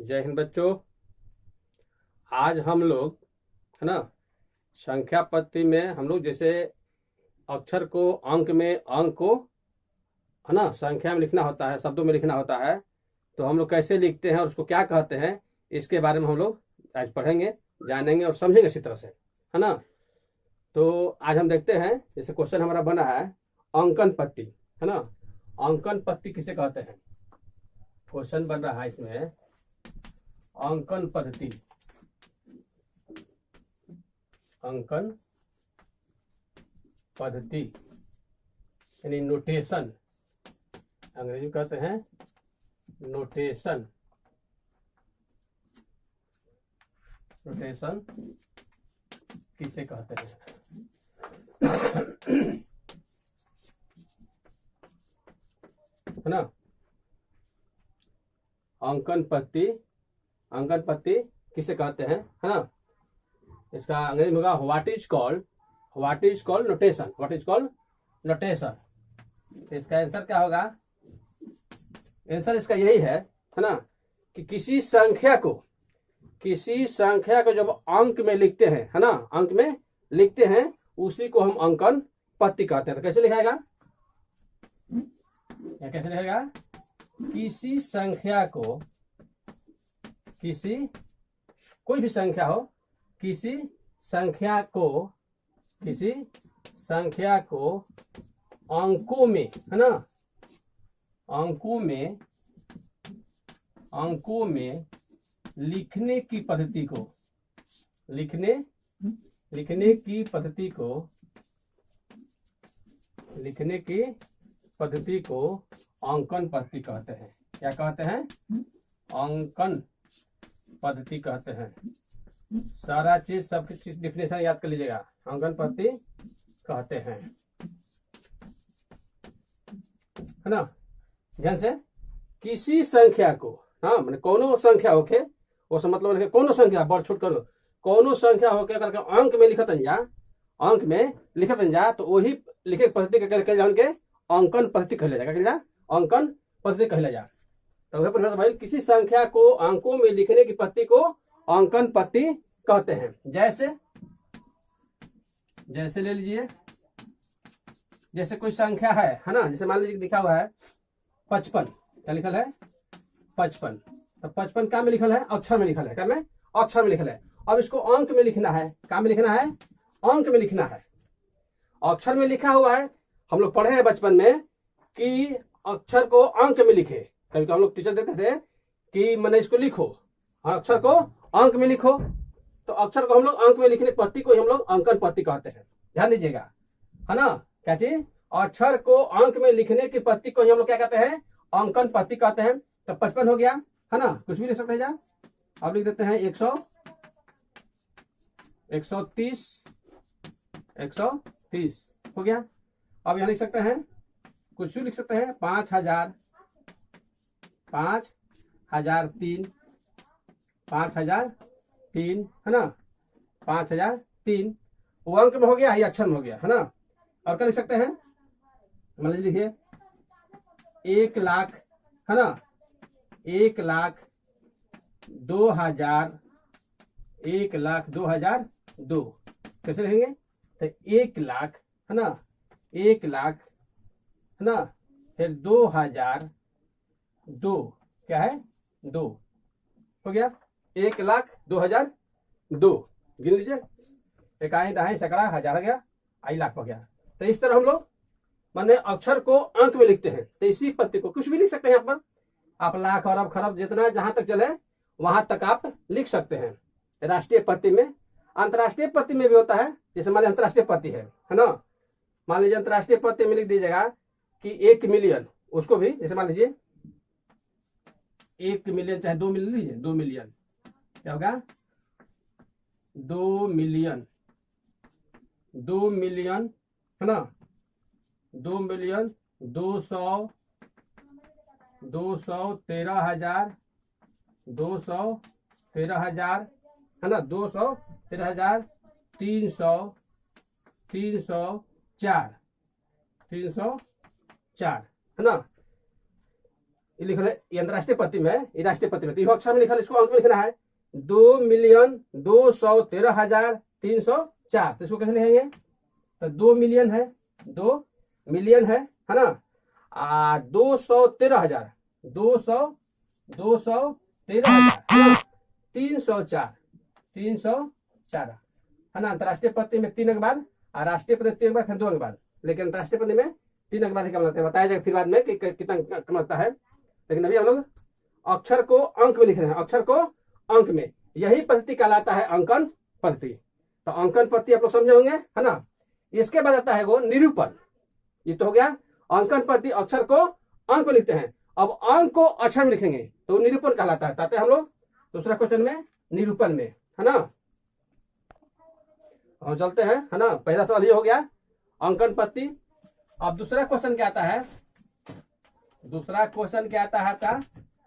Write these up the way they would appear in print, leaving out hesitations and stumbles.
जय हिंद बच्चों। आज हम लोग है ना संख्या पद्धति में हम लोग जैसे अक्षर को अंक में अंक को है ना संख्या में लिखना होता है, शब्दों में लिखना होता है, तो हम लोग कैसे लिखते हैं और उसको क्या कहते हैं, इसके बारे में हम लोग आज पढ़ेंगे, जानेंगे और समझेंगे इसी तरह से, है ना। तो आज हम देखते हैं, जैसे क्वेश्चन हमारा बना है अंकन पद्धति, है ना। अंकन पद्धति किसे कहते हैं? क्वेश्चन बन रहा है इसमें अंकन पद्धति, अंकन पद्धति यानी नोटेशन, अंग्रेजी में कहते हैं नोटेशन। नोटेशन किसे कहते हैं? है ना। अंकन पद्धति, अंकन पद्धति किसे कहते हैं, है ना। इसका अंग्रेजी में होगा what is called notation, what is called notation. इसका आंसर क्या होगा? आंसर इसका यही है ना, कि किसी संख्या को जब अंक में लिखते हैं, है ना, अंक में लिखते हैं, उसी को हम अंकन पद्धति कहते हैं। तो कैसे लिखाएगा, या कैसे लिखेगा? किसी संख्या को, कोई भी संख्या हो, किसी संख्या को अंकों में, है ना, अंकों में लिखने की पद्धति को, लिखने की पद्धति को अंकन पद्धति कहते हैं। क्या कहते हैं? अंकन पद्धति कहते हैं। सारा चीज, सब चीज डिफिनेशन याद कर लीजिएगा। अंकन पद्धति कहते हैं, है ना। ध्यान से, किसी संख्या को, हाँ मैंने कोनो संख्या होके, वो मतलब कोनो संख्या बढ़ छूट करो, कोनो संख्या होके अगर अंक में लिखत जा, तो वही लिखे पद्धति के जान के अंकन पद्धति कहले जा, अंकन पद्धति कहले जा। तो भाई किसी संख्या को अंकों में लिखने की पद्धति को अंकन पद्धति कहते हैं। जैसे ले लीजिए, जैसे कोई संख्या है ना, जैसे मान लीजिए लिखा हुआ है 55, क्या लिखल है? 55। तो 55 क्या में लिखल है? अक्षर में लिखल है। क्या में? अक्षर में लिखल है। अब इसको अंक में लिखना है। क्या में लिखना है? अंक में लिखना है। अक्षर में लिखा हुआ है, हम लोग पढ़े हैं बचपन में कि अक्षर को अंक में लिखे। कभी हम लोग टीचर देते थे कि मैंने इसको लिखो, अक्षर को अंक में लिखो। तो अक्षर को हम लोग अंक में लिखने की पद्धति को हम लोग अंकन पद्धति कहते हैं। ध्यान दीजिएगा, है ना। क्या चीज? अक्षर को अंक में लिखने की पद्धति को हम लोग क्या कहते हैं? अंकन पद्धति कहते हैं। तो 55 हो गया, है ना, कुछ भी लिख सकते हैं। जा अब लिख देते हैं 100, 130, 130 हो गया। अब यहां लिख सकते हैं, कुछ भी लिख सकते हैं, 5000, 5003, 5003, है ना, 5003 वो अंक में हो गया, ये अक्षर में हो गया, है ना। और क्या लिख सकते हैं? मान लीजिए लिखिए 1 लाख, है ना, 1,02,000, 1,02,002 कैसे लिखेंगे? तो 1 लाख, है ना, 1 लाख, है ना, फिर 2002, क्या है? 2 हो गया, 1,02,002। गिन लीजिए, इकाई दहाई सैकड़ा हजार हो गया, आई लाख हो गया। तो इस तरह हम लोग माने अक्षर को अंक में लिखते हैं। तो इसी पद्धति को कुछ भी लिख सकते हैं। यहाँ पर आप लाख, अरब, खरब, जितना जहां तक चले वहां तक आप लिख सकते हैं। राष्ट्रीय पद्धति में, अंतर्राष्ट्रीय पद्धति में भी होता है। जैसे मान लीजिए अंतर्राष्ट्रीय पद्धति है ना, मान लीजिए अंतर्राष्ट्रीय पद्धति में लिख दीजिएगा कि 1 मिलियन, उसको भी जैसे मान लीजिए 1 मिलियन चाहे 2 मिलियन लीजिए, 2 मिलियन क्या होगा? 2 मिलियन, 2 मिलियन, है ना, 2 मिलियन 213,000, 213,000, है ना, 213,304, 304, है ना। ये लिखल है, ये अंतरराष्ट्रीय पत्ती में, ये राष्ट्रीय पत्ती में, तो ये अक्षर में लिखल, इसको अंक में लिखना है 2,213,304। तो इसको कैसे लिखेंगे, तो 2 मिलियन है, 2 मिलियन है ना, 213,000, 213,000 304 है ना। अंतरराष्ट्रीय पत्ती में 3 अंक बाद, और राष्ट्रीय पत्ती 3 अंक बाद, फिर 2 अंक बाद, लेकिन अंतरराष्ट्रीय पत्ती में 3 अंक बाद ही कम लगता है, बताया जाएगा फिर बाद में कि कितना कम लगता है। लेकिन अभी हम लोग अक्षर को अंक में लिख रहे हैं, अक्षर को अंक में, यही पद्धति कहलाता है अंकन पद्धति। तो अंकन पद्धति आप लोग समझे होंगे है ना। इसके बाद आता है वो निरूपण। ये तो हो गया अंकन पद्धति, अक्षर को अंक में लिखते हैं। अब अंक को अक्षर में लिखेंगे तो निरूपण कहलाता है। ताते हम लोग दूसरा क्वेश्चन में निरूपण में है ना, हम चलते हैं है ना। पहला सवाल ये हो गया अंकन पद्धति। अब दूसरा क्वेश्चन क्या आता है, दूसरा क्वेश्चन क्या आता है आपका,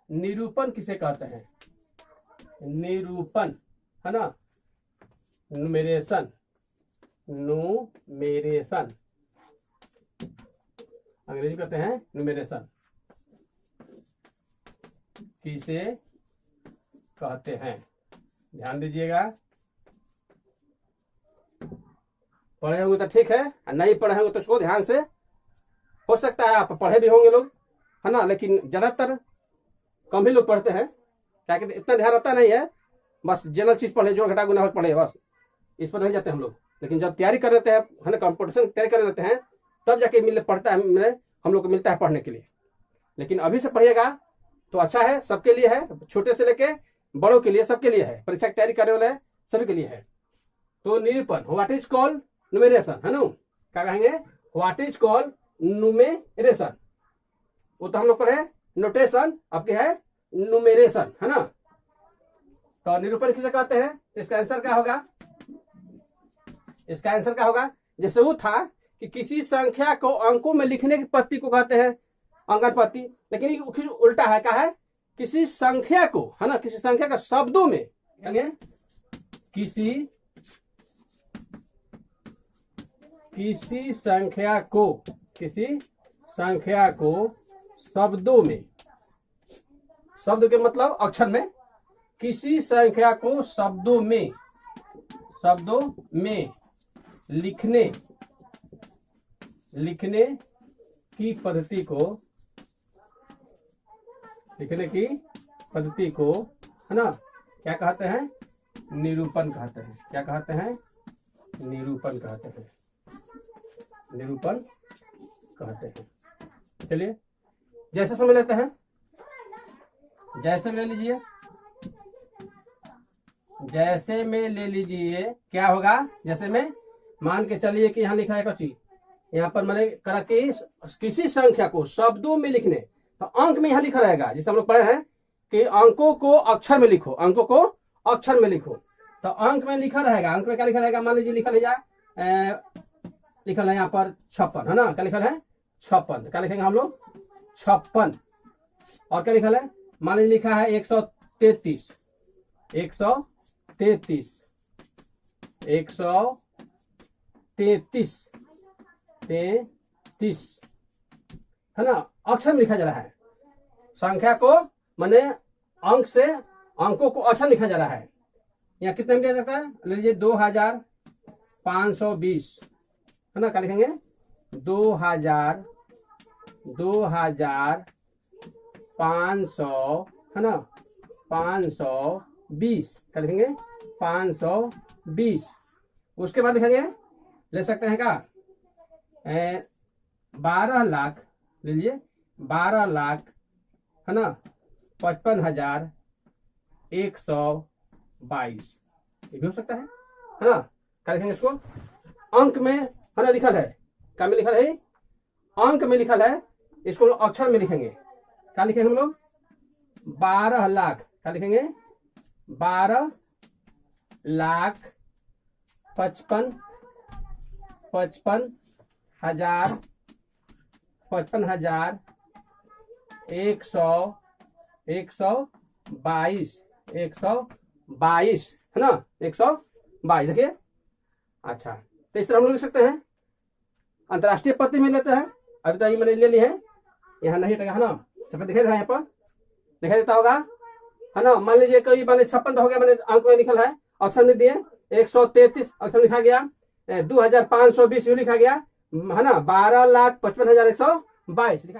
निरूपण किसे कहते हैं, निरूपण है ना, न्यूमेरेशन, न्यूमेरेशन अंग्रेजी कहते हैं न्यूमेरेशन, किसे कहते हैं, ध्यान दीजिएगा। पढ़े होंगे तो ठीक है, नहीं पढ़े होंगे तो इसको ध्यान से, हो सकता है आप पढ़े भी होंगे लोग है ना, लेकिन ज्यादातर कम ही लोग पढ़ते हैं, क्या कहते इतना ध्यान रहता नहीं है, बस जनरल चीज पढ़े, जोड़ घटा गुना पढ़े, बस इस पर नहीं जाते हम लोग। लेकिन जब तैयारी कर लेते हैं है ना, कंपटीशन तैयारी कर लेते हैं, तब जाके मिले पढ़ता है, हम लोग को मिलता है पढ़ने के लिए। लेकिन अभी से पढ़िएगा तो अच्छा है, सबके लिए है, छोटे से लेके बड़ों के लिए, सबके लिए है, परीक्षा की तैयारी करने वाले सभी के लिए है। तो निरूपण, व्हाट इज कॉल्ड न्यूमेरेशन है ना, क्या कहेंगे, व्हाट इज कॉल्ड न्यूमेरेशन, वो तो हम लोग पढ़े नोटेशन, आपके है न्यूमेरेशन है ना। तो निरूपण किसे कहते हैं, इसका आंसर क्या होगा, इसका आंसर क्या होगा, जैसे वो था कि किसी संख्या को अंकों में लिखने की पद्धति को कहते हैं अंकन पद्धति, लेकिन ये उल्टा है, क्या है, किसी संख्या को है ना, किसी संख्या का शब्दों में, किसी संख्या को, किसी संख्या को शब्दों में, शब्द के मतलब अक्षर में, किसी संख्या को शब्दों में लिखने की पद्धति को, लिखने की पद्धति को है ना, क्या कहते हैं, निरूपण कहते हैं। क्या कहते हैं, निरूपण कहते हैं, निरूपण कहते हैं। चलिए जैसे समझ लेते हैं, जैसे में ले लीजिए, जैसे में ले लीजिए, क्या होगा, जैसे में मान के चलिए कि यहाँ लिखा है कुछ, यहाँ पर मैंने करा कि किसी संख्या को शब्दों में लिखने, तो अंक में यहाँ लिखा रहेगा, जिसे हम लोग पढ़े हैं कि अंकों को अक्षर में लिखो, अंकों को अक्षर में लिखो, तो अंक में लिखा रहेगा। अंक में क्या लिखा रहेगा, मान लीजिए लिखा ले जाए, लिखल है यहाँ पर 56 है ना, क्या लिखल है 56, क्या लिखेंगे हम लोग 56। और क्या लिखल है, मान लीजिए लिखा है 133, 133 है ना, अक्षर में लिखा जा रहा है। संख्या को माने अंक से, अंकों को अक्षर लिखा जा रहा है। यहाँ कितने में लिया जाता है, लीजिए 2520 है ना, क्या लिखेंगे 2500 है ना, 520, क्या लिखेंगे 520। उसके बाद लिखेंगे, ले सकते हैं क्या, 12 लाख, लीजिए 12 लाख है ना, 55,122, ये भी हो सकता है ना। क्या लिखेंगे इसको, अंक में है ना लिखल है, क्या में लिखल है, अंक में लिखल है, इसको अक्षर में लिखेंगे, क्या लिखेंगे हम लोग 12 लाख, क्या लिखेंगे 12 लाख 122 है ना, 122 देखिए। अच्छा, तो इस तरह हम लोग लिख सकते हैं। अंतरराष्ट्रीय पद्धति में लेते हैं, अभी तो ये मैंने ले ली है, यहाँ नहीं हटेगा है ना, सब दिखाई दे रहा है, यहाँ पर दिखाई देता होगा, है ना। मान लीजिए कोई मान लीजिए 56 हो गया, मैंने अंक में लिखल है, ऑप्शन में दिए 133 ऑप्शन लिखा गया, 2520 लिखा गया, है ना, 12,55,122 लिखा